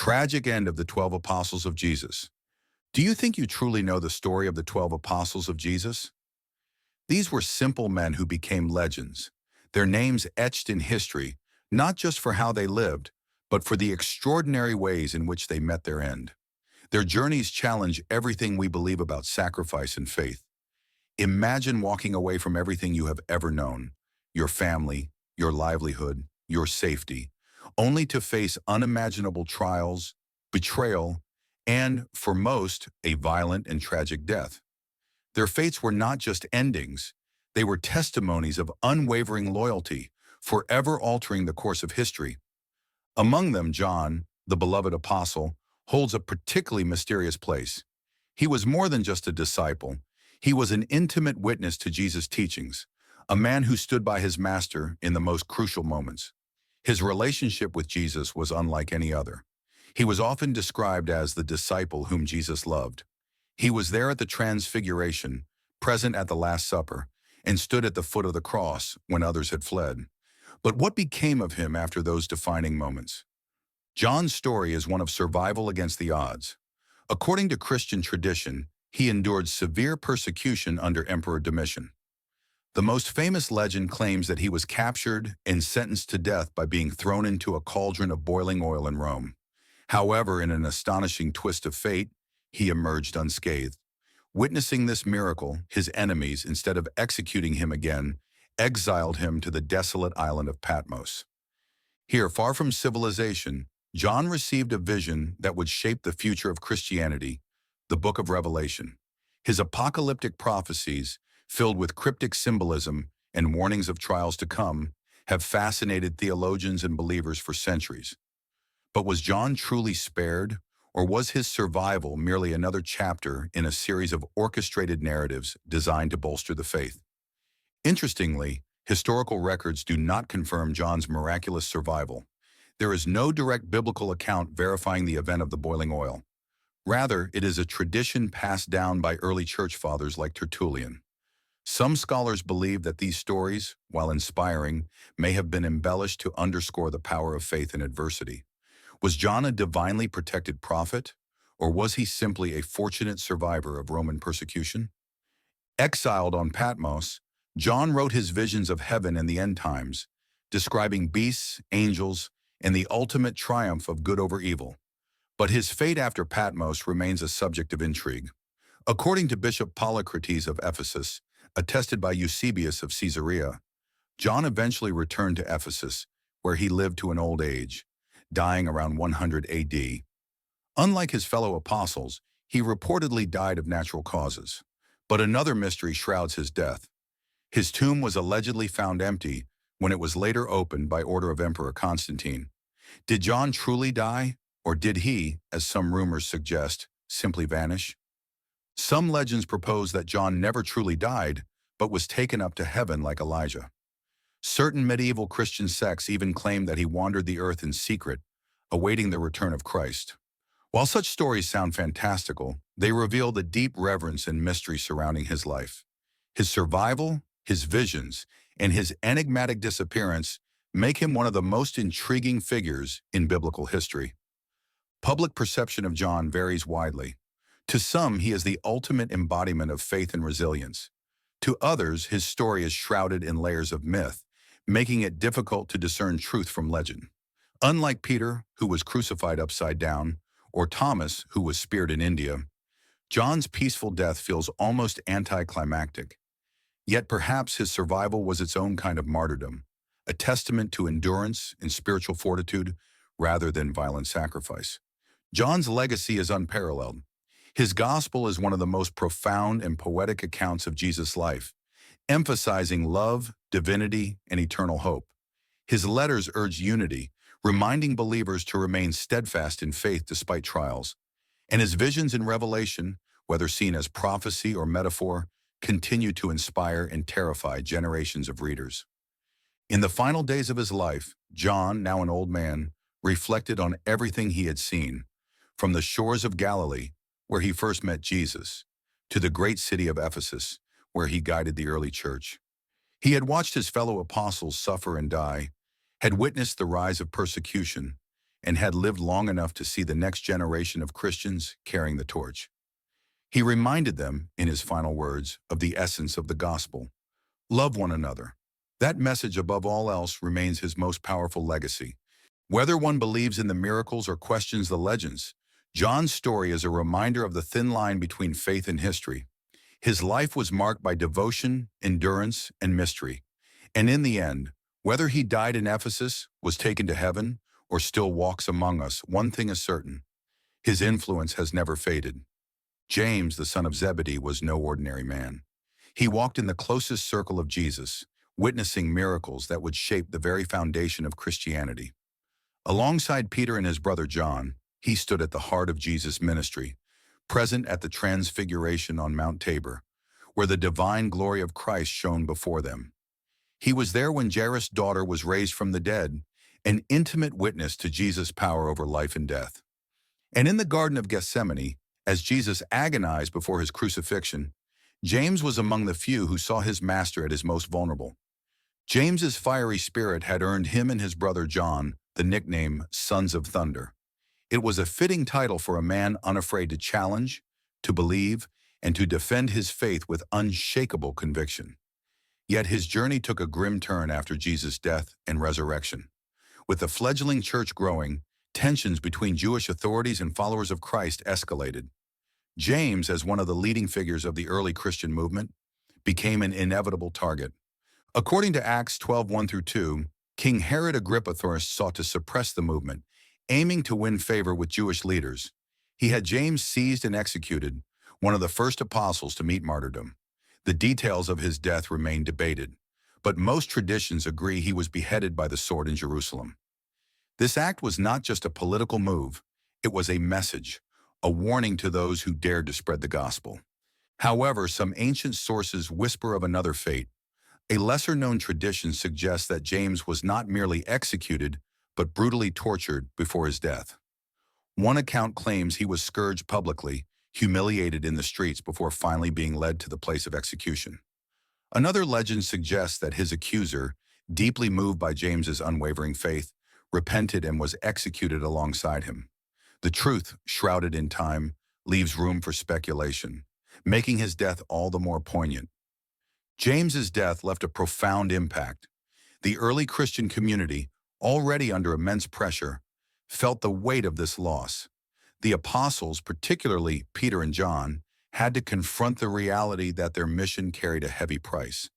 Tragic end of the 12 apostles of Jesus. Do you think you truly know the story of the 12 apostles of Jesus? These were simple men who became legends, their names etched in history, not just for how they lived, but for the extraordinary ways in which they met their end. Their journeys challenge everything we believe about sacrifice and faith. Imagine walking away from everything you have ever known, your family, your livelihood, your safety, only to face unimaginable trials, betrayal, and, for most, a violent and tragic death. Their fates were not just endings, they were testimonies of unwavering loyalty, forever altering the course of history. Among them, John, the beloved apostle, holds a particularly mysterious place. He was more than just a disciple. He was an intimate witness to Jesus' teachings, a man who stood by his master in the most crucial moments. His relationship with Jesus was unlike any other. He was often described as the disciple whom Jesus loved. He was there at the Transfiguration, present at the Last Supper, and stood at the foot of the cross when others had fled. But what became of him after those defining moments? John's story is one of survival against the odds. According to Christian tradition, he endured severe persecution under Emperor Domitian. The most famous legend claims that he was captured and sentenced to death by being thrown into a cauldron of boiling oil in Rome. However, in an astonishing twist of fate, he emerged unscathed. Witnessing this miracle, his enemies, instead of executing him again, exiled him to the desolate island of Patmos. Here, far from civilization, John received a vision that would shape the future of Christianity, the Book of Revelation. His apocalyptic prophecies, filled with cryptic symbolism and warnings of trials to come, have fascinated theologians and believers for centuries. But was John truly spared, or was his survival merely another chapter in a series of orchestrated narratives designed to bolster the faith? Interestingly, historical records do not confirm John's miraculous survival. There is no direct biblical account verifying the event of the boiling oil. Rather, it is a tradition passed down by early church fathers like Tertullian. Some scholars believe that these stories, while inspiring, may have been embellished to underscore the power of faith in adversity. Was John a divinely protected prophet, or was he simply a fortunate survivor of Roman persecution? Exiled on Patmos, John wrote his visions of heaven and the end times, describing beasts, angels, and the ultimate triumph of good over evil. But his fate after Patmos remains a subject of intrigue. According to Bishop Polycrates of Ephesus, attested by Eusebius of Caesarea, John eventually returned to Ephesus, where he lived to an old age, dying around 100 AD. Unlike his fellow apostles, he reportedly died of natural causes. But another mystery shrouds his death. His tomb was allegedly found empty when it was later opened by order of Emperor Constantine. Did John truly die, or did he, as some rumors suggest, simply vanish? Some legends propose that John never truly died, but was taken up to heaven like Elijah. Certain medieval Christian sects even claim that he wandered the earth in secret, awaiting the return of Christ. While such stories sound fantastical, they reveal the deep reverence and mystery surrounding his life. His survival, his visions, and his enigmatic disappearance make him one of the most intriguing figures in biblical history. Public perception of John varies widely. To some, he is the ultimate embodiment of faith and resilience. To others, his story is shrouded in layers of myth, making it difficult to discern truth from legend. Unlike Peter, who was crucified upside down, or Thomas, who was speared in India, John's peaceful death feels almost anticlimactic. Yet perhaps his survival was its own kind of martyrdom, a testament to endurance and spiritual fortitude rather than violent sacrifice. John's legacy is unparalleled. His gospel is one of the most profound and poetic accounts of Jesus' life, emphasizing love, divinity, and eternal hope. His letters urge unity, reminding believers to remain steadfast in faith despite trials. And his visions in Revelation, whether seen as prophecy or metaphor, continue to inspire and terrify generations of readers. In the final days of his life, John, now an old man, reflected on everything he had seen, from the shores of Galilee, where he first met Jesus, to the great city of Ephesus, where he guided the early church. He had watched his fellow apostles suffer and die, had witnessed the rise of persecution, and had lived long enough to see the next generation of Christians carrying the torch. He reminded them, in his final words, of the essence of the gospel. Love one another. That message above all else remains his most powerful legacy. Whether one believes in the miracles or questions the legends, John's story is a reminder of the thin line between faith and history. His life was marked by devotion, endurance, and mystery. And in the end, whether he died in Ephesus, was taken to heaven, or still walks among us, one thing is certain: his influence has never faded. James, the son of Zebedee, was no ordinary man. He walked in the closest circle of Jesus, witnessing miracles that would shape the very foundation of Christianity. Alongside Peter and his brother John, he stood at the heart of Jesus' ministry, present at the Transfiguration on Mount Tabor, where the divine glory of Christ shone before them. He was there when Jairus' daughter was raised from the dead, an intimate witness to Jesus' power over life and death. And in the Garden of Gethsemane, as Jesus agonized before his crucifixion, James was among the few who saw his master at his most vulnerable. James's fiery spirit had earned him and his brother John the nickname Sons of Thunder. It was a fitting title for a man unafraid to challenge, to believe, and to defend his faith with unshakable conviction. Yet his journey took a grim turn after Jesus' death and resurrection. With the fledgling church growing, tensions between Jewish authorities and followers of Christ escalated. James, as one of the leading figures of the early Christian movement, became an inevitable target. According to Acts 12:1-2, King Herod Agrippa I sought to suppress the movement, aiming to win favor with Jewish leaders. He had James seized and executed, one of the first apostles to meet martyrdom. The details of his death remain debated, but most traditions agree he was beheaded by the sword in Jerusalem. This act was not just a political move, it was a message, a warning to those who dared to spread the gospel. However, some ancient sources whisper of another fate. A lesser-known tradition suggests that James was not merely executed, but brutally tortured before his death. One account claims he was scourged publicly, humiliated in the streets before finally being led to the place of execution. Another legend suggests that his accuser, deeply moved by James's unwavering faith, repented and was executed alongside him. The truth, shrouded in time, leaves room for speculation, making his death all the more poignant. James's death left a profound impact. The early Christian community, already under immense pressure, felt the weight of this loss. The apostles, particularly Peter and John, had to confront the reality that their mission carried a heavy price.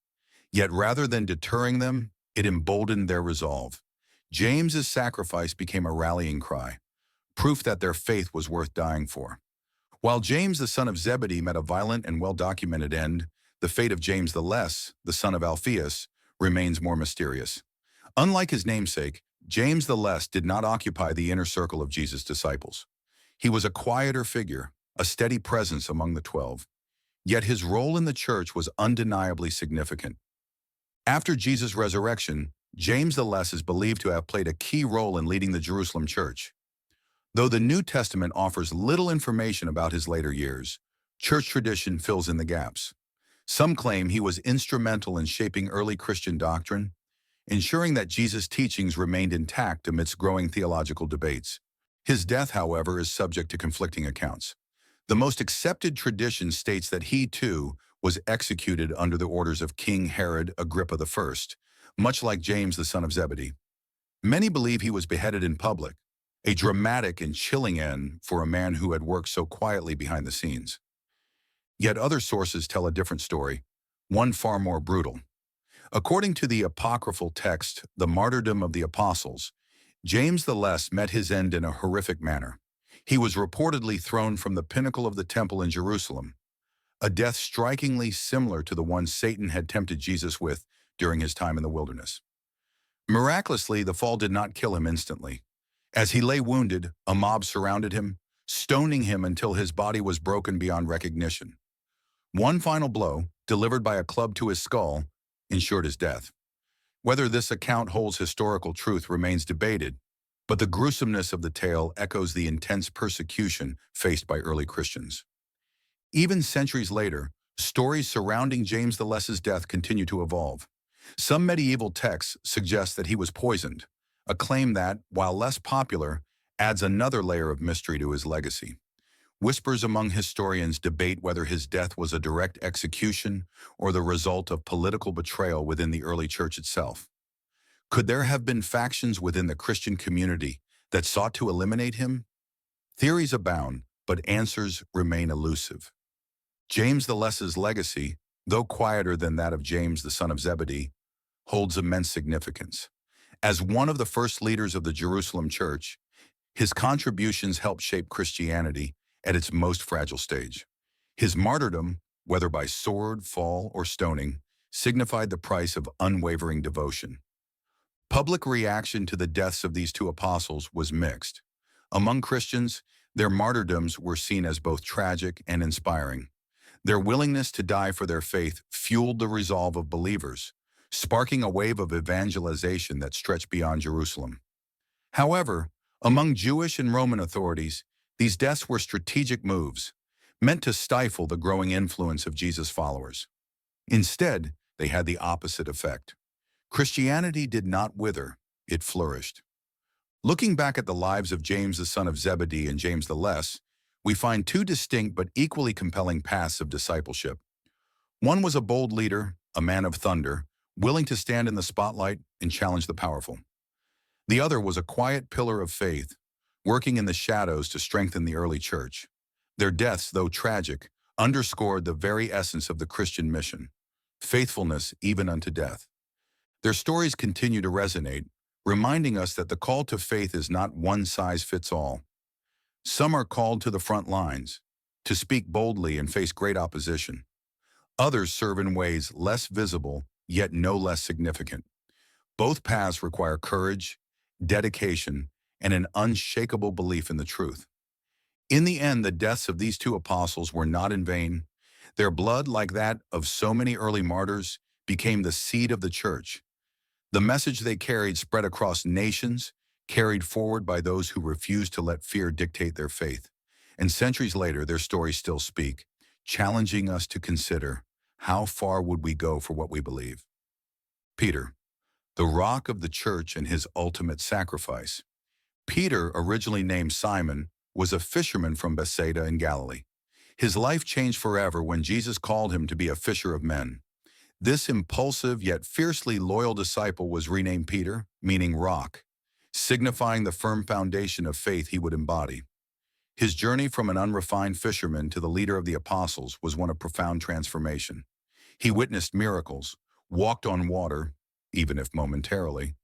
Yet rather than deterring them, it emboldened their resolve. James's sacrifice became a rallying cry, proof that their faith was worth dying for. While James, the son of Zebedee, met a violent and well-documented end, the fate of James the Less, the son of Alphaeus, remains more mysterious. Unlike his namesake, James the Less did not occupy the inner circle of Jesus' disciples. He was a quieter figure, a steady presence among the 12. Yet his role in the church was undeniably significant. After Jesus' resurrection, James the Less is believed to have played a key role in leading the Jerusalem church. Though the New Testament offers little information about his later years, church tradition fills in the gaps. Some claim he was instrumental in shaping early Christian doctrine, ensuring that Jesus' teachings remained intact amidst growing theological debates. His death, however, is subject to conflicting accounts. The most accepted tradition states that he, too, was executed under the orders of King Herod Agrippa I, much like James, the son of Zebedee. Many believe he was beheaded in public, a dramatic and chilling end for a man who had worked so quietly behind the scenes. Yet other sources tell a different story, one far more brutal. According to the apocryphal text, The Martyrdom of the Apostles, James the Less met his end in a horrific manner. He was reportedly thrown from the pinnacle of the temple in Jerusalem, a death strikingly similar to the one Satan had tempted Jesus with during his time in the wilderness. Miraculously, the fall did not kill him instantly. As he lay wounded, a mob surrounded him, stoning him until his body was broken beyond recognition. One final blow, delivered by a club to his skull, ensured his death. Whether this account holds historical truth remains debated, but the gruesomeness of the tale echoes the intense persecution faced by early Christians. Even centuries later, stories surrounding James the Less's death continue to evolve. Some medieval texts suggest that he was poisoned, a claim that, while less popular, adds another layer of mystery to his legacy. Whispers among historians debate whether his death was a direct execution or the result of political betrayal within the early church itself. Could there have been factions within the Christian community that sought to eliminate him? Theories abound, but answers remain elusive. James the Less's legacy, though quieter than that of James the son of Zebedee, holds immense significance. As one of the first leaders of the Jerusalem church, his contributions helped shape Christianity at its most fragile stage. His martyrdom, whether by sword, fall, or stoning, signified the price of unwavering devotion. Public reaction to the deaths of these two apostles was mixed. Among Christians, their martyrdoms were seen as both tragic and inspiring. Their willingness to die for their faith fueled the resolve of believers, sparking a wave of evangelization that stretched beyond Jerusalem. However, among Jewish and Roman authorities, these deaths were strategic moves, meant to stifle the growing influence of Jesus' followers. Instead, they had the opposite effect. Christianity did not wither, it flourished. Looking back at the lives of James the son of Zebedee and James the Less, we find two distinct but equally compelling paths of discipleship. One was a bold leader, a man of thunder, willing to stand in the spotlight and challenge the powerful. The other was a quiet pillar of faith, working in the shadows to strengthen the early church. Their deaths, though tragic, underscored the very essence of the Christian mission, faithfulness even unto death. Their stories continue to resonate, reminding us that the call to faith is not one size fits all. Some are called to the front lines, to speak boldly and face great opposition. Others serve in ways less visible, yet no less significant. Both paths require courage, dedication, and an unshakable belief in the truth. In the end, the deaths of these two apostles were not in vain. Their blood, like that of so many early martyrs, became the seed of the church. The message they carried spread across nations, carried forward by those who refused to let fear dictate their faith. And centuries later, their stories still speak, challenging us to consider, how far would we go for what we believe? Peter, the rock of the church and his ultimate sacrifice. Peter, originally named Simon, was a fisherman from Bethsaida in Galilee. His life changed forever when Jesus called him to be a fisher of men. This impulsive yet fiercely loyal disciple was renamed Peter, meaning rock, signifying the firm foundation of faith he would embody. His journey from an unrefined fisherman to the leader of the apostles was one of profound transformation. He witnessed miracles, walked on water, even if momentarily,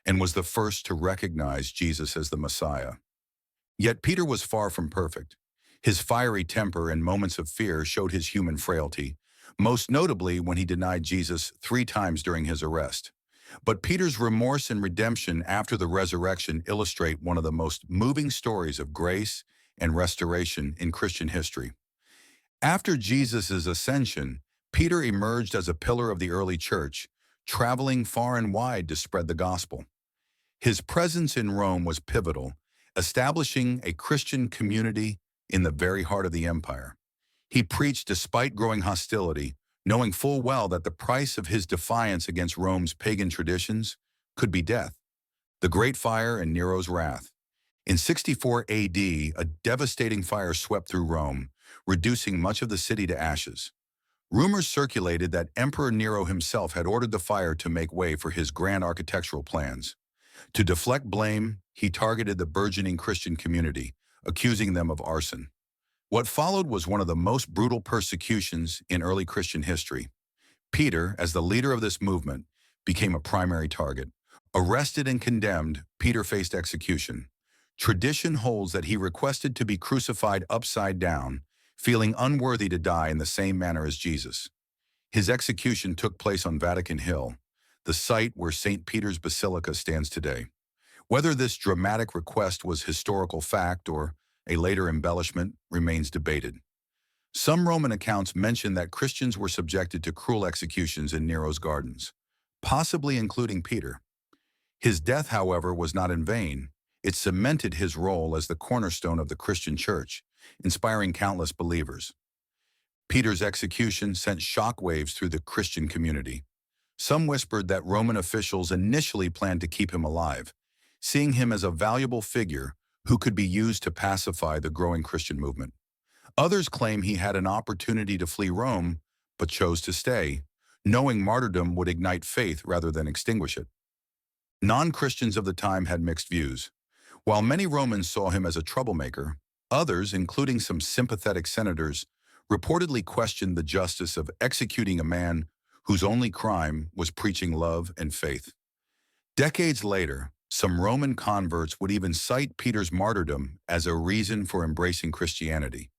and was the first to recognize Jesus as the Messiah. Yet Peter was far from perfect. His fiery temper and moments of fear showed his human frailty, most notably when he denied Jesus 3 times during his arrest. But Peter's remorse and redemption after the resurrection illustrate one of the most moving stories of grace and restoration in Christian history. After Jesus' ascension, Peter emerged as a pillar of the early church, traveling far and wide to spread the gospel. His presence in Rome was pivotal, establishing a Christian community in the very heart of the empire. He preached despite growing hostility, knowing full well that the price of his defiance against Rome's pagan traditions could be death, the Great Fire and Nero's wrath. In 64 AD, a devastating fire swept through Rome, reducing much of the city to ashes. Rumors circulated that Emperor Nero himself had ordered the fire to make way for his grand architectural plans. To deflect blame, he targeted the burgeoning Christian community, accusing them of arson. What followed was one of the most brutal persecutions in early Christian history. Peter, as the leader of this movement, became a primary target. Arrested and condemned, Peter faced execution. Tradition holds that he requested to be crucified upside down, feeling unworthy to die in the same manner as Jesus. His execution took place on Vatican Hill, the site where St. Peter's Basilica stands today. Whether this dramatic request was historical fact or a later embellishment remains debated. Some Roman accounts mention that Christians were subjected to cruel executions in Nero's gardens, possibly including Peter. His death, however, was not in vain. It cemented his role as the cornerstone of the Christian church, inspiring countless believers. Peter's execution sent shockwaves through the Christian community. Some whispered that Roman officials initially planned to keep him alive, seeing him as a valuable figure who could be used to pacify the growing Christian movement. Others claim he had an opportunity to flee Rome, but chose to stay, knowing martyrdom would ignite faith rather than extinguish it. Non-Christians of the time had mixed views. While many Romans saw him as a troublemaker, others, including some sympathetic senators, reportedly questioned the justice of executing a man whose only crime was preaching love and faith. Decades later, some Roman converts would even cite Peter's martyrdom as a reason for embracing Christianity.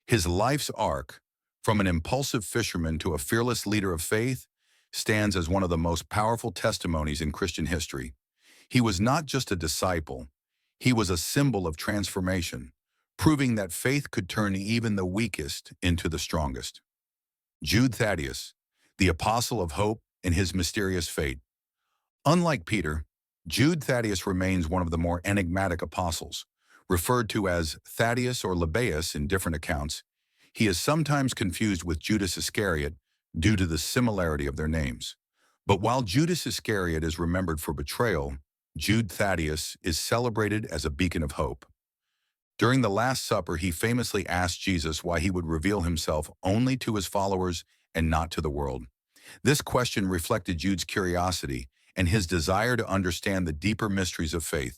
His life's arc, from an impulsive fisherman to a fearless leader of faith, stands as one of the most powerful testimonies in Christian history. He was not just a disciple, he was a symbol of transformation, proving that faith could turn even the weakest into the strongest. Jude Thaddeus, the apostle of hope and his mysterious fate. Unlike Peter, Jude Thaddeus remains one of the more enigmatic apostles. Referred to as Thaddeus or Lebbaeus in different accounts, he is sometimes confused with Judas Iscariot due to the similarity of their names. But while Judas Iscariot is remembered for betrayal, Jude Thaddeus is celebrated as a beacon of hope. During the Last Supper, he famously asked Jesus why he would reveal himself only to his followers and not to the world. This question reflected Jude's curiosity and his desire to understand the deeper mysteries of faith.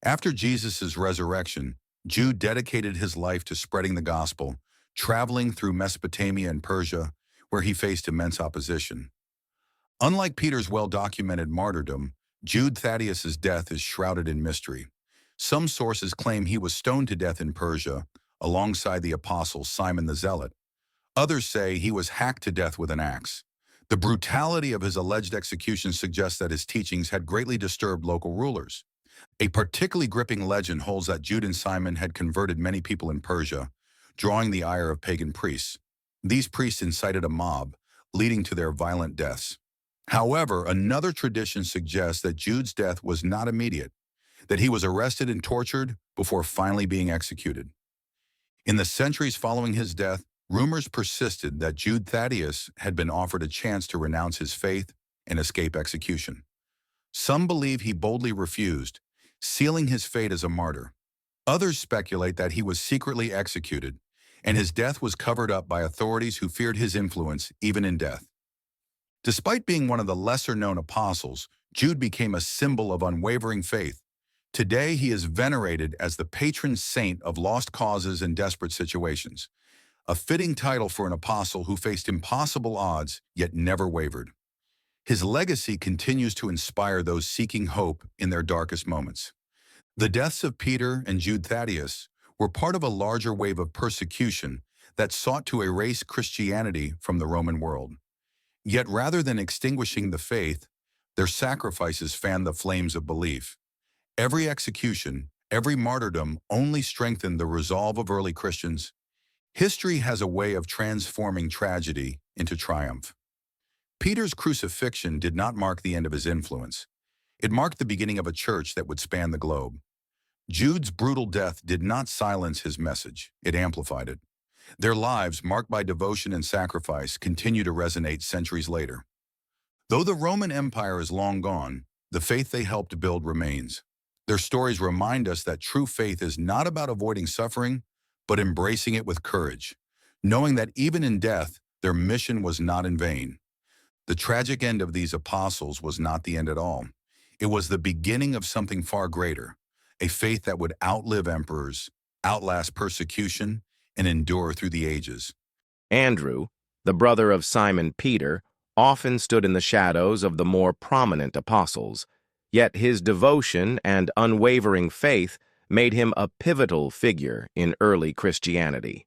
After Jesus' resurrection, Jude dedicated his life to spreading the gospel, traveling through Mesopotamia and Persia, where he faced immense opposition. Unlike Peter's well-documented martyrdom, Jude Thaddeus' death is shrouded in mystery. Some sources claim he was stoned to death in Persia, alongside the apostle Simon the Zealot. Others say he was hacked to death with an axe. The brutality of his alleged execution suggests that his teachings had greatly disturbed local rulers. A particularly gripping legend holds that Jude and Simon had converted many people in Persia, drawing the ire of pagan priests. These priests incited a mob, leading to their violent deaths. However, another tradition suggests that Jude's death was not immediate, that he was arrested and tortured before finally being executed. In the centuries following his death, rumors persisted that Jude Thaddeus had been offered a chance to renounce his faith and escape execution. Some believe he boldly refused, sealing his fate as a martyr. Others speculate that he was secretly executed, and his death was covered up by authorities who feared his influence even in death. Despite being one of the lesser-known apostles, Jude became a symbol of unwavering faith. Today, he is venerated as the patron saint of lost causes and desperate situations, a fitting title for an apostle who faced impossible odds yet never wavered. His legacy continues to inspire those seeking hope in their darkest moments. The deaths of Peter and Jude Thaddeus were part of a larger wave of persecution that sought to erase Christianity from the Roman world. Yet rather than extinguishing the faith, their sacrifices fanned the flames of belief. Every execution, every martyrdom only strengthened the resolve of early Christians. History has a way of transforming tragedy into triumph. Peter's crucifixion did not mark the end of his influence. It marked the beginning of a church that would span the globe. Jude's brutal death did not silence his message, it amplified it. Their lives, marked by devotion and sacrifice, continue to resonate centuries later. Though the Roman Empire is long gone, the faith they helped build remains. Their stories remind us that true faith is not about avoiding suffering, but embracing it with courage, knowing that even in death, their mission was not in vain. The tragic end of these apostles was not the end at all. It was the beginning of something far greater, a faith that would outlive emperors, outlast persecution, and endure through the ages. Andrew, the brother of Simon Peter, often stood in the shadows of the more prominent apostles, yet his devotion and unwavering faith made him a pivotal figure in early Christianity.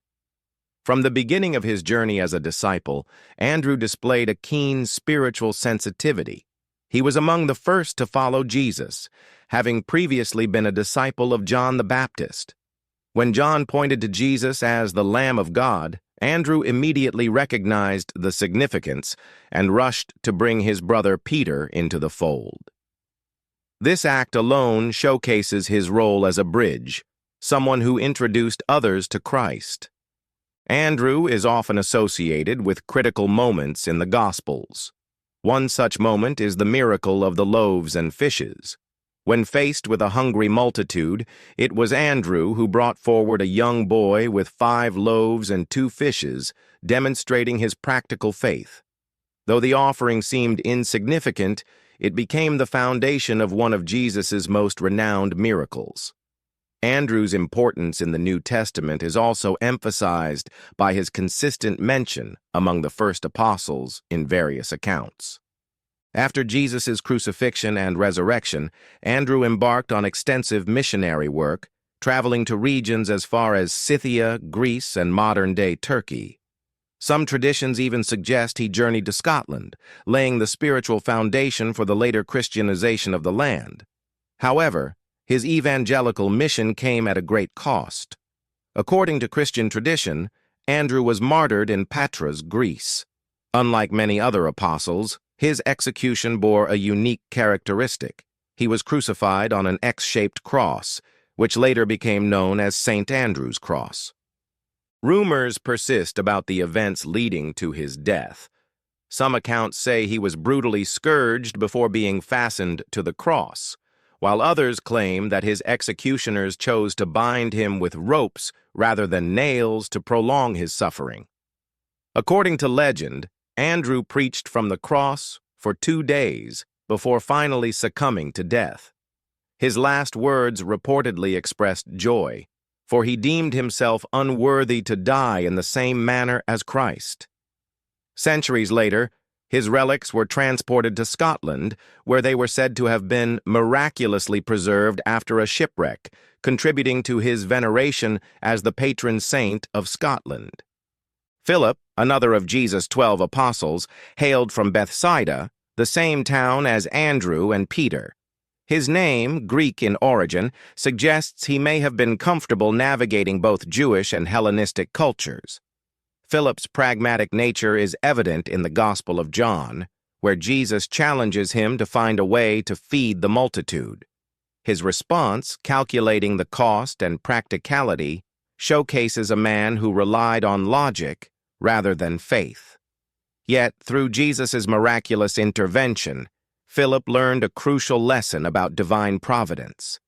From the beginning of his journey as a disciple, Andrew displayed a keen spiritual sensitivity. He was among the first to follow Jesus, having previously been a disciple of John the Baptist. When John pointed to Jesus as the Lamb of God, Andrew immediately recognized the significance and rushed to bring his brother Peter into the fold. This act alone showcases his role as a bridge, someone who introduced others to Christ. Andrew is often associated with critical moments in the Gospels. One such moment is the miracle of the loaves and fishes. When faced with a hungry multitude, it was Andrew who brought forward a young boy with 5 loaves and 2 fishes, demonstrating his practical faith. Though the offering seemed insignificant, it became the foundation of one of Jesus' most renowned miracles. Andrew's importance in the New Testament is also emphasized by his consistent mention among the first apostles in various accounts. After Jesus' crucifixion and resurrection, Andrew embarked on extensive missionary work, traveling to regions as far as Scythia, Greece, and modern-day Turkey. Some traditions even suggest he journeyed to Scotland, laying the spiritual foundation for the later Christianization of the land. However, his evangelical mission came at a great cost. According to Christian tradition, Andrew was martyred in Patras, Greece. Unlike many other apostles, his execution bore a unique characteristic. He was crucified on an X-shaped cross, which later became known as St. Andrew's Cross. Rumors persist about the events leading to his death. Some accounts say he was brutally scourged before being fastened to the cross, while others claim that his executioners chose to bind him with ropes rather than nails to prolong his suffering. According to legend, Andrew preached from the cross for 2 days before finally succumbing to death. His last words reportedly expressed joy, for he deemed himself unworthy to die in the same manner as Christ. Centuries later, his relics were transported to Scotland, where they were said to have been miraculously preserved after a shipwreck, contributing to his veneration as the patron saint of Scotland. Philip, another of Jesus' 12 apostles, hailed from Bethsaida, the same town as Andrew and Peter. His name, Greek in origin, suggests he may have been comfortable navigating both Jewish and Hellenistic cultures. Philip's pragmatic nature is evident in the Gospel of John, where Jesus challenges him to find a way to feed the multitude. His response, calculating the cost and practicality, showcases a man who relied on logic rather than faith. Yet, through Jesus' miraculous intervention, Philip learned a crucial lesson about divine providence.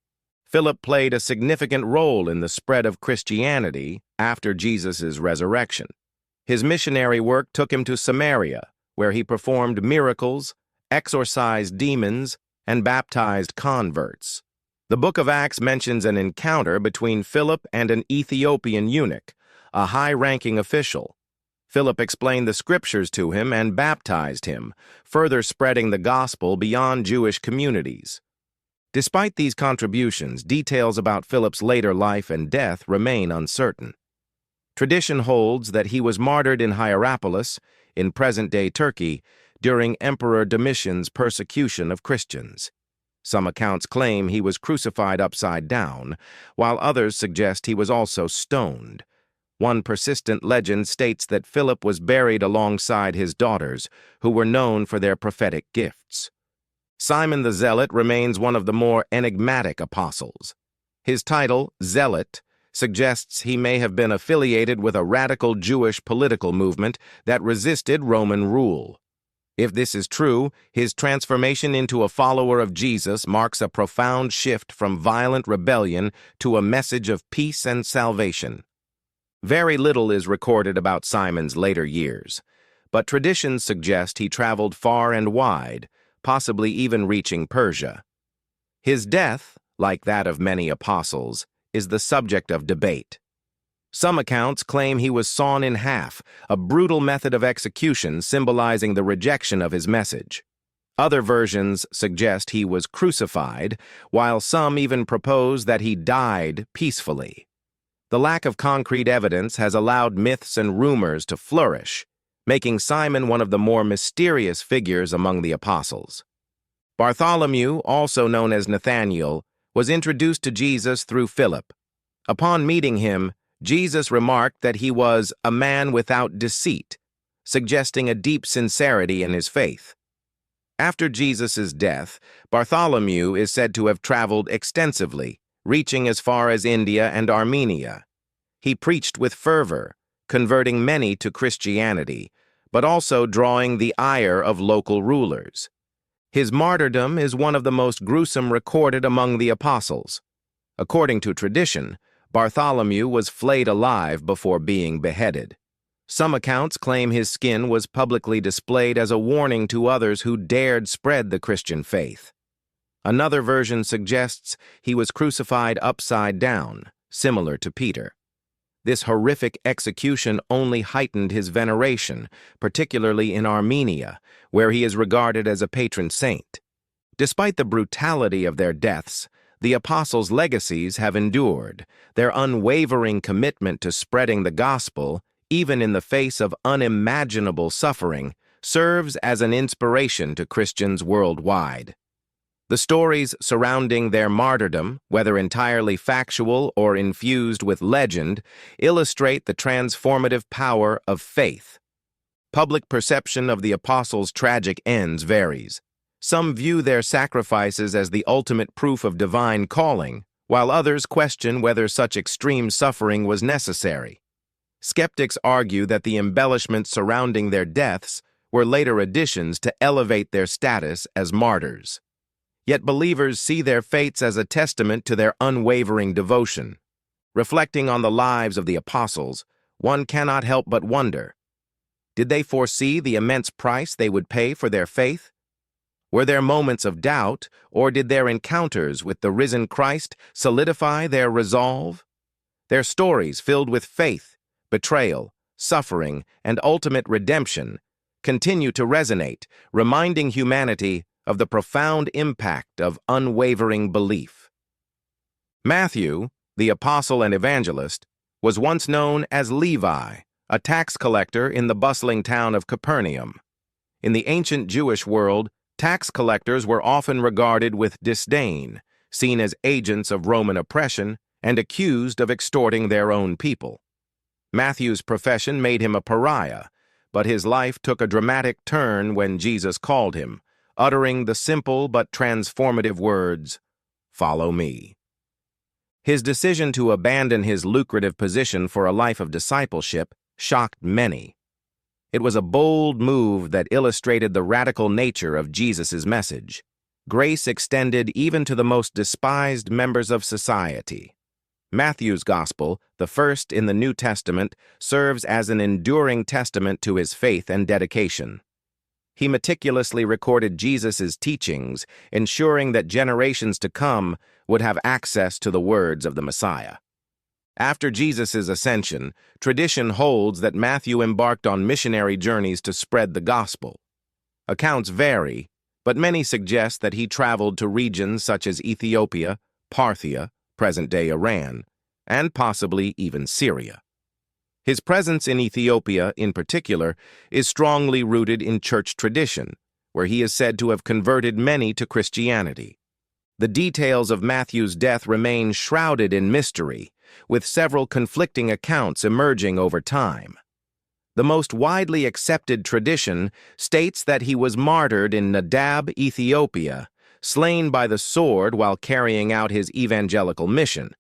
Philip played a significant role in the spread of Christianity after Jesus' resurrection. His missionary work took him to Samaria, where he performed miracles, exorcised demons, and baptized converts. The book of Acts mentions an encounter between Philip and an Ethiopian eunuch, a high-ranking official. Philip explained the scriptures to him and baptized him, further spreading the gospel beyond Jewish communities. Despite these contributions, details about Philip's later life and death remain uncertain. Tradition holds that he was martyred in Hierapolis, in present-day Turkey, during Emperor Domitian's persecution of Christians. Some accounts claim he was crucified upside down, while others suggest he was also stoned. One persistent legend states that Philip was buried alongside his daughters, who were known for their prophetic gifts. Simon the Zealot remains one of the more enigmatic apostles. His title, Zealot, suggests he may have been affiliated with a radical Jewish political movement that resisted Roman rule. If this is true, his transformation into a follower of Jesus marks a profound shift from violent rebellion to a message of peace and salvation. Very little is recorded about Simon's later years, but traditions suggest he traveled far and wide, possibly even reaching Persia. His death, like that of many apostles, is the subject of debate. Some accounts claim he was sawn in half, a brutal method of execution symbolizing the rejection of his message. Other versions suggest he was crucified, while some even propose that he died peacefully. The lack of concrete evidence has allowed myths and rumors to flourish, making Simon one of the more mysterious figures among the apostles. Bartholomew, also known as Nathanael, was introduced to Jesus through Philip. Upon meeting him, Jesus remarked that he was a man without deceit, suggesting a deep sincerity in his faith. After Jesus' death, Bartholomew is said to have traveled extensively, reaching as far as India and Armenia. He preached with fervor, converting many to Christianity, but also drawing the ire of local rulers. His martyrdom is one of the most gruesome recorded among the apostles. According to tradition, Bartholomew was flayed alive before being beheaded. Some accounts claim his skin was publicly displayed as a warning to others who dared spread the Christian faith. Another version suggests he was crucified upside down, similar to Peter. This horrific execution only heightened his veneration, particularly in Armenia, where he is regarded as a patron saint. Despite the brutality of their deaths, the apostles' legacies have endured. Their unwavering commitment to spreading the gospel, even in the face of unimaginable suffering, serves as an inspiration to Christians worldwide. The stories surrounding their martyrdom, whether entirely factual or infused with legend, illustrate the transformative power of faith. Public perception of the apostles' tragic ends varies. Some view their sacrifices as the ultimate proof of divine calling, while others question whether such extreme suffering was necessary. Skeptics argue that the embellishments surrounding their deaths were later additions to elevate their status as martyrs. Yet believers see their fates as a testament to their unwavering devotion. Reflecting on the lives of the apostles, one cannot help but wonder, did they foresee the immense price they would pay for their faith? Were there moments of doubt, or did their encounters with the risen Christ solidify their resolve? Their stories, filled with faith, betrayal, suffering, and ultimate redemption, continue to resonate, reminding humanity of the profound impact of unwavering belief. Matthew, the apostle and evangelist, was once known as Levi, a tax collector in the bustling town of Capernaum. In the ancient Jewish world, tax collectors were often regarded with disdain, seen as agents of Roman oppression, and accused of extorting their own people. Matthew's profession made him a pariah, but his life took a dramatic turn when Jesus called him, uttering the simple but transformative words, "Follow me." His decision to abandon his lucrative position for a life of discipleship shocked many. It was a bold move that illustrated the radical nature of Jesus' message. Grace extended even to the most despised members of society. Matthew's Gospel, the first in the New Testament, serves as an enduring testament to his faith and dedication. He meticulously recorded Jesus' teachings, ensuring that generations to come would have access to the words of the Messiah. After Jesus' ascension, tradition holds that Matthew embarked on missionary journeys to spread the gospel. Accounts vary, but many suggest that he traveled to regions such as Ethiopia, Parthia, present-day Iran, and possibly even Syria. His presence in Ethiopia, in particular, is strongly rooted in church tradition, where he is said to have converted many to Christianity. The details of Matthew's death remain shrouded in mystery, with several conflicting accounts emerging over time. The most widely accepted tradition states that he was martyred in Nadab, Ethiopia, slain by the sword while carrying out his evangelical mission.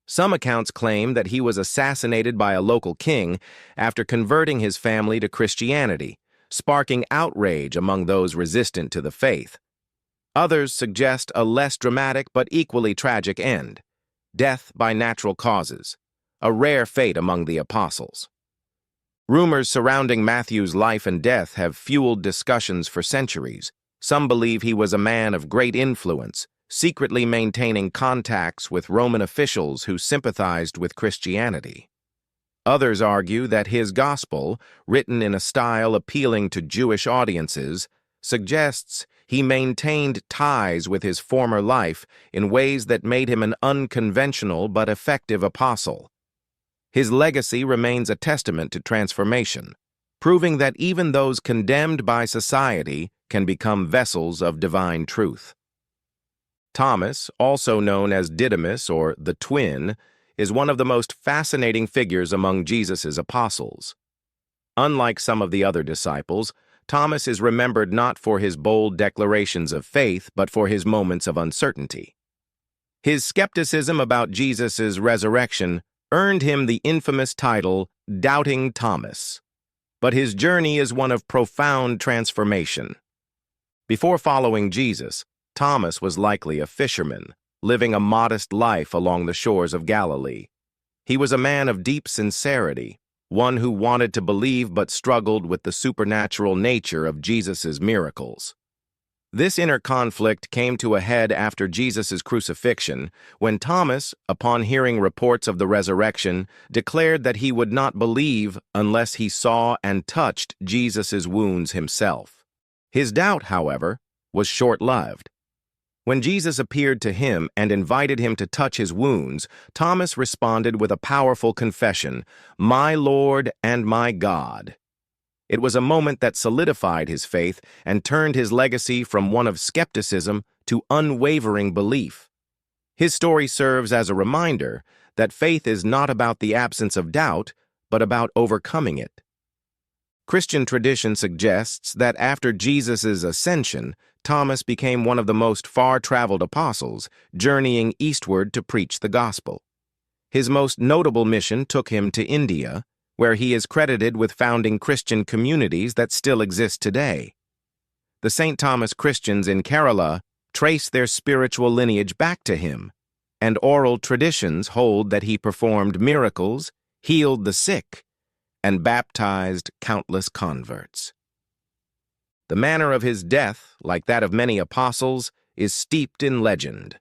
Some accounts claim that he was assassinated by a local king after converting his family to Christianity, sparking outrage among those resistant to the faith. Others suggest a less dramatic but equally tragic end: death by natural causes, a rare fate among the apostles. Rumors surrounding Matthew's life and death have fueled discussions for centuries. Some believe he was a man of great influence, secretly maintaining contacts with Roman officials who sympathized with Christianity. Others argue that his gospel, written in a style appealing to Jewish audiences, suggests he maintained ties with his former life in ways that made him an unconventional but effective apostle. His legacy remains a testament to transformation, proving that even those condemned by society can become vessels of divine truth. Thomas, also known as Didymus or the Twin, is one of the most fascinating figures among Jesus' apostles. Unlike some of the other disciples, Thomas is remembered not for his bold declarations of faith, but for his moments of uncertainty. His skepticism about Jesus' resurrection earned him the infamous title Doubting Thomas. But his journey is one of profound transformation. Before following Jesus, Thomas was likely a fisherman, living a modest life along the shores of Galilee. He was a man of deep sincerity, one who wanted to believe but struggled with the supernatural nature of Jesus' miracles. This inner conflict came to a head after Jesus' crucifixion, when Thomas, upon hearing reports of the resurrection, declared that he would not believe unless he saw and touched Jesus' wounds himself. His doubt, however, was short-lived. When Jesus appeared to him and invited him to touch his wounds, Thomas responded with a powerful confession, "My Lord and my God." It was a moment that solidified his faith and turned his legacy from one of skepticism to unwavering belief. His story serves as a reminder that faith is not about the absence of doubt, but about overcoming it. Christian tradition suggests that after Jesus' ascension, Thomas became one of the most far-traveled apostles, journeying eastward to preach the gospel. His most notable mission took him to India, where he is credited with founding Christian communities that still exist today. The St. Thomas Christians in Kerala trace their spiritual lineage back to him, and oral traditions hold that he performed miracles, healed the sick, and baptized countless converts. The manner of his death, like that of many apostles, is steeped in legend.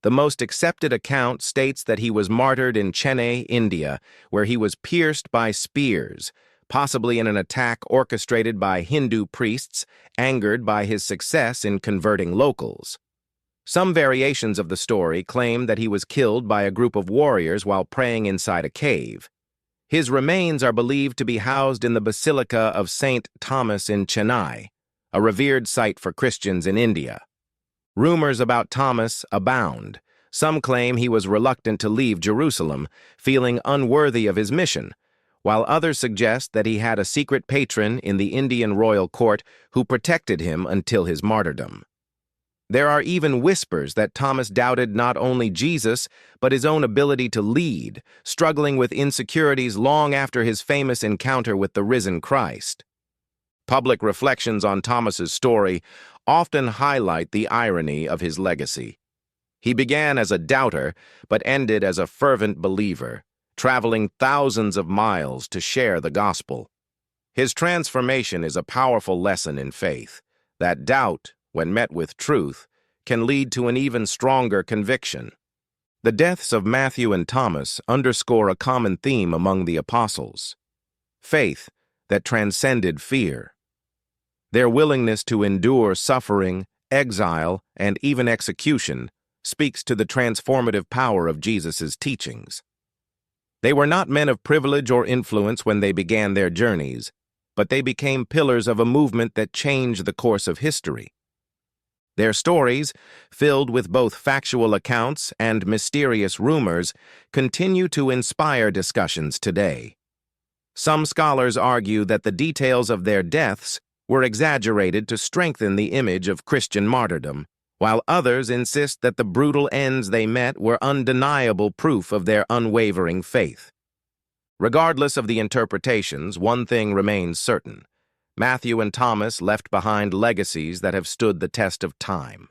The most accepted account states that he was martyred in Chennai, India, where he was pierced by spears, possibly in an attack orchestrated by Hindu priests, angered by his success in converting locals. Some variations of the story claim that he was killed by a group of warriors while praying inside a cave. His remains are believed to be housed in the Basilica of St. Thomas in Chennai, a revered site for Christians in India. Rumors about Thomas abound. Some claim he was reluctant to leave Jerusalem, feeling unworthy of his mission, while others suggest that he had a secret patron in the Indian royal court who protected him until his martyrdom. There are even whispers that Thomas doubted not only Jesus, but his own ability to lead, struggling with insecurities long after his famous encounter with the risen Christ. Public reflections on Thomas's story often highlight the irony of his legacy. He began as a doubter, but ended as a fervent believer, traveling thousands of miles to share the gospel. His transformation is a powerful lesson in faith, that doubt, when met with truth, can lead to an even stronger conviction. The deaths of Matthew and Thomas underscore a common theme among the apostles: faith that transcended fear. Their willingness to endure suffering, exile, and even execution speaks to the transformative power of Jesus' teachings. They were not men of privilege or influence when they began their journeys, but they became pillars of a movement that changed the course of history. Their stories, filled with both factual accounts and mysterious rumors, continue to inspire discussions today. Some scholars argue that the details of their deaths were exaggerated to strengthen the image of Christian martyrdom, while others insist that the brutal ends they met were undeniable proof of their unwavering faith. Regardless of the interpretations, one thing remains certain: Matthew and Thomas left behind legacies that have stood the test of time.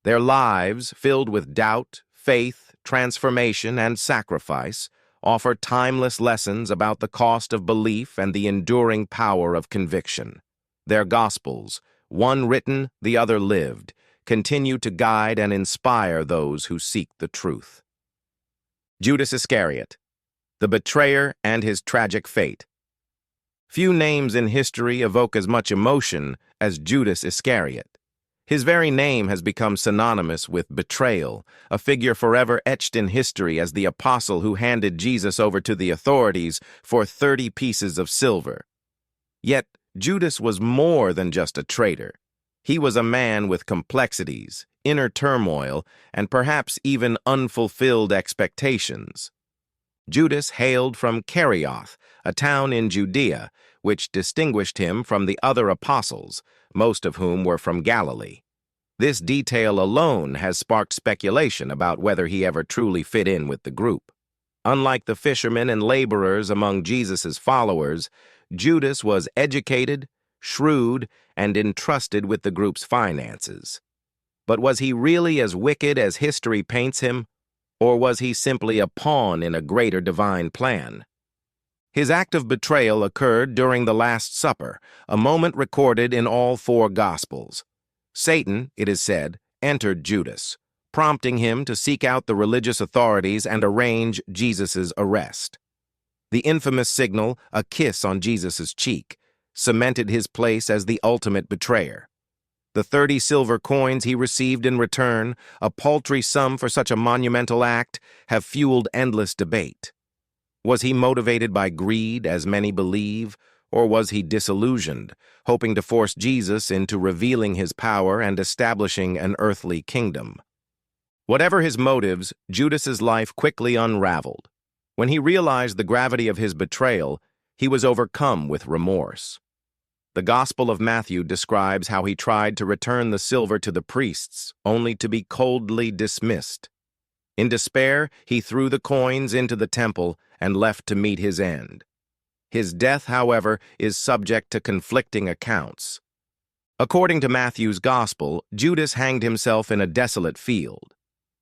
Their lives, filled with doubt, faith, transformation, and sacrifice, offer timeless lessons about the cost of belief and the enduring power of conviction. Their Gospels, one written, the other lived, continue to guide and inspire those who seek the truth. Judas Iscariot, the betrayer and his tragic fate. Few names in history evoke as much emotion as Judas Iscariot. His very name has become synonymous with betrayal, a figure forever etched in history as the apostle who handed Jesus over to the authorities for 30 pieces of silver. Yet, Judas was more than just a traitor. He was a man with complexities, inner turmoil, and perhaps even unfulfilled expectations. Judas hailed from Kerioth, a town in Judea, which distinguished him from the other apostles, most of whom were from Galilee. This detail alone has sparked speculation about whether he ever truly fit in with the group. Unlike the fishermen and laborers among Jesus' followers, Judas was educated, shrewd, and entrusted with the group's finances. But was he really as wicked as history paints him, or was he simply a pawn in a greater divine plan? His act of betrayal occurred during the Last Supper, a moment recorded in all four Gospels. Satan, it is said, entered Judas, prompting him to seek out the religious authorities and arrange Jesus' arrest. The infamous signal, a kiss on Jesus' cheek, cemented his place as the ultimate betrayer. The 30 silver coins he received in return, a paltry sum for such a monumental act, have fueled endless debate. Was he motivated by greed, as many believe, or was he disillusioned, hoping to force Jesus into revealing his power and establishing an earthly kingdom? Whatever his motives, Judas's life quickly unraveled. When he realized the gravity of his betrayal, he was overcome with remorse. The Gospel of Matthew describes how he tried to return the silver to the priests, only to be coldly dismissed. In despair, he threw the coins into the temple and left to meet his end. His death, however, is subject to conflicting accounts. According to Matthew's Gospel, Judas hanged himself in a desolate field.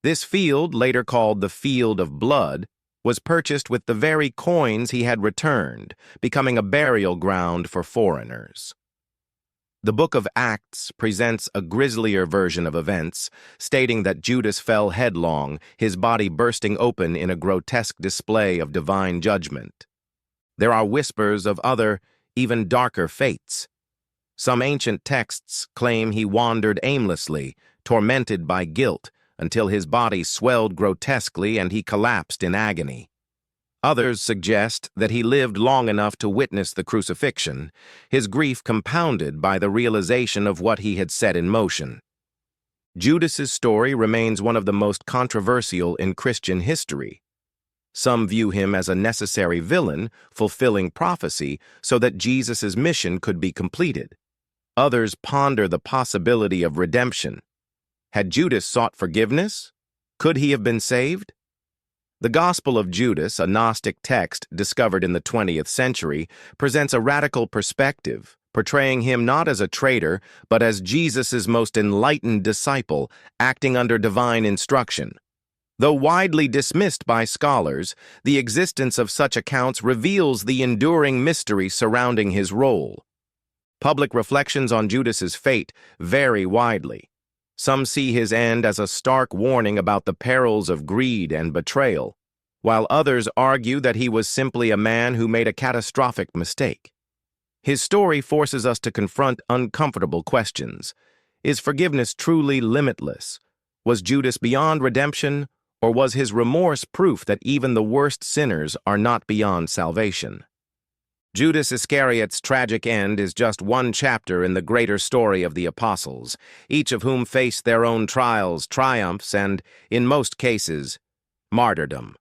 This field, later called the Field of Blood, was purchased with the very coins he had returned, becoming a burial ground for foreigners. The Book of Acts presents a grislier version of events, stating that Judas fell headlong, his body bursting open in a grotesque display of divine judgment. There are whispers of other, even darker fates. Some ancient texts claim he wandered aimlessly, tormented by guilt, until his body swelled grotesquely and he collapsed in agony. Others suggest that he lived long enough to witness the crucifixion, his grief compounded by the realization of what he had set in motion. Judas's story remains one of the most controversial in Christian history. Some view him as a necessary villain, fulfilling prophecy so that Jesus' mission could be completed. Others ponder the possibility of redemption. Had Judas sought forgiveness? Could he have been saved? The Gospel of Judas, a Gnostic text discovered in the 20th century, presents a radical perspective, portraying him not as a traitor, but as Jesus' most enlightened disciple, acting under divine instruction. Though widely dismissed by scholars, the existence of such accounts reveals the enduring mystery surrounding his role. Public reflections on Judas's fate vary widely. Some see his end as a stark warning about the perils of greed and betrayal, while others argue that he was simply a man who made a catastrophic mistake. His story forces us to confront uncomfortable questions. Is forgiveness truly limitless? Was Judas beyond redemption, or was his remorse proof that even the worst sinners are not beyond salvation? Judas Iscariot's tragic end is just one chapter in the greater story of the apostles, each of whom faced their own trials, triumphs, and, in most cases, martyrdom.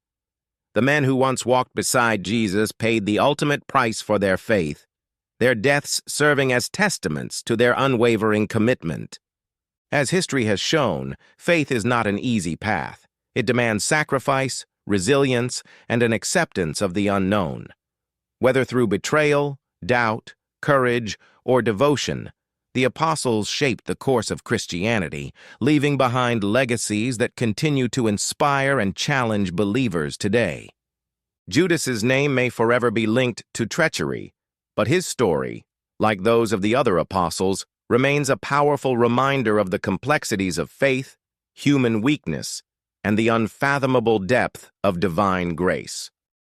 The men who once walked beside Jesus paid the ultimate price for their faith, their deaths serving as testaments to their unwavering commitment. As history has shown, faith is not an easy path. It demands sacrifice, resilience, and an acceptance of the unknown. Whether through betrayal, doubt, courage, or devotion, the apostles shaped the course of Christianity, leaving behind legacies that continue to inspire and challenge believers today. Judas's name may forever be linked to treachery, but his story, like those of the other apostles, remains a powerful reminder of the complexities of faith, human weakness, and the unfathomable depth of divine grace.